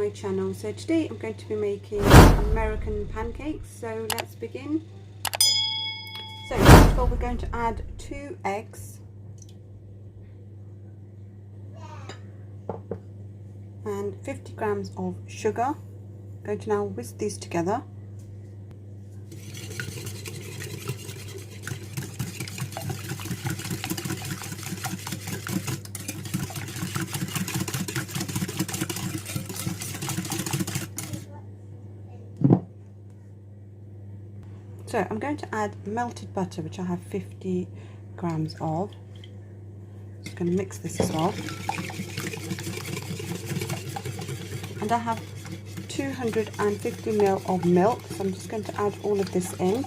my channel. So today I'm going to be making American pancakes, so let's begin. So first of all, we're going to add 2 eggs and 50 grams of sugar. I'm going to now whisk these together. So I'm going to add melted butter, which I have 50 grams of. Just going to mix this as well. And I have 250 ml of milk, so I'm just going to add all of this in.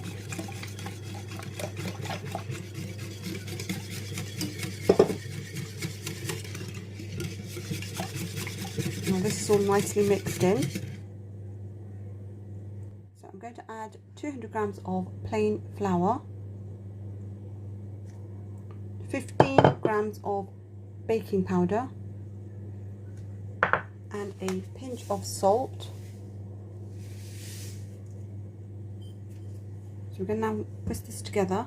Now this is all nicely mixed in. So I'm going to add 200 grams of plain flour, 15 grams of baking powder, and a pinch of salt. So we're going to now whisk this together.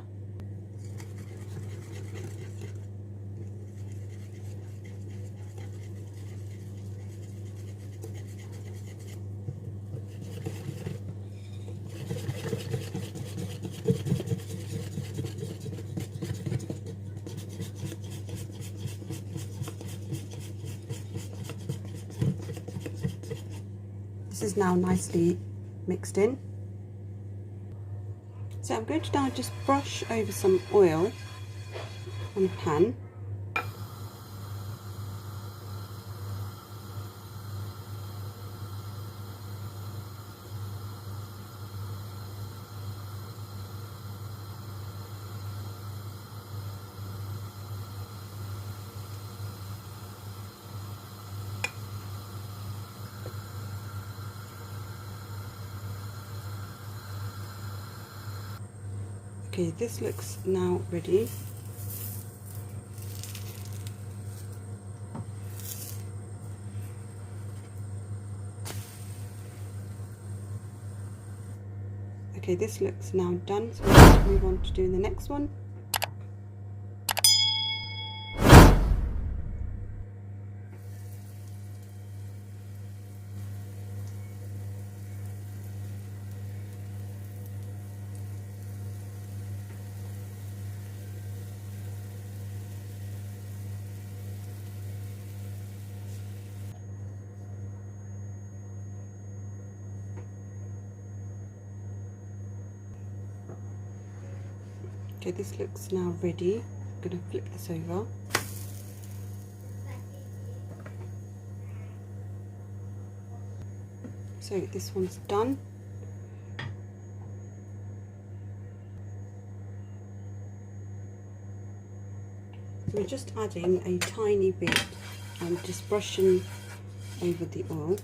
This is now nicely mixed in. So I'm going to now just brush over some oil on the pan. Okay, this looks now ready. Okay, this looks now done, so we're going to move on to doing the next one. Okay, this looks now ready. I'm going to flip this over. So this one's done. So we're just adding a tiny bit and just brushing over the oil.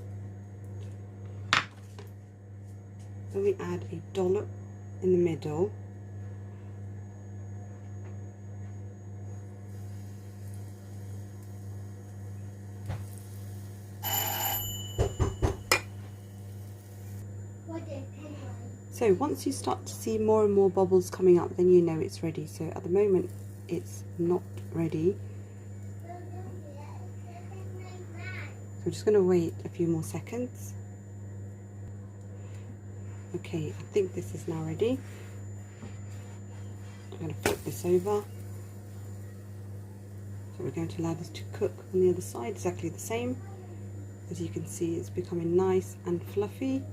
Then we add a dollop in the middle. So once you start to see more and more bubbles coming up, then you know it's ready. So at the moment it's not ready. So we're just going to wait a few more seconds. Okay, I think this is now ready. I'm going to flip this over. So we're going to allow this to cook on the other side exactly the same. As you can see, it's becoming nice and fluffy.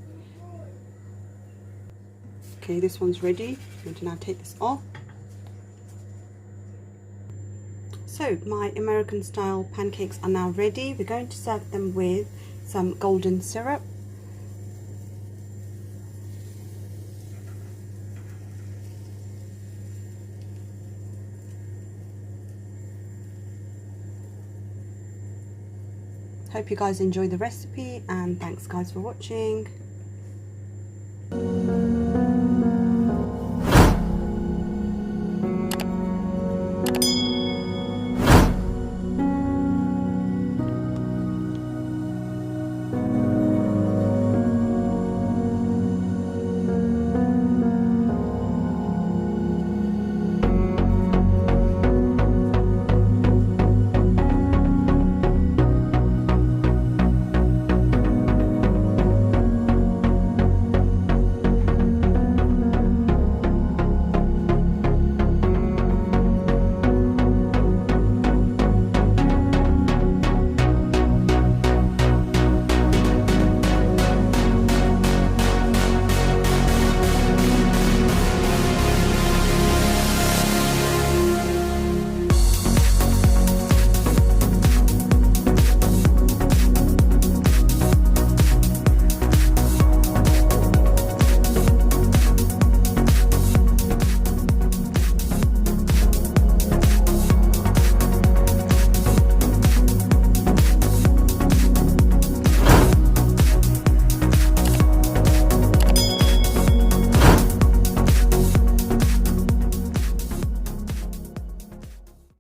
Okay, this one's ready. I'm going to now take this off. So my American style pancakes are now ready. We're going to serve them with some golden syrup. Hope you guys enjoy the recipe, and thanks guys for watching.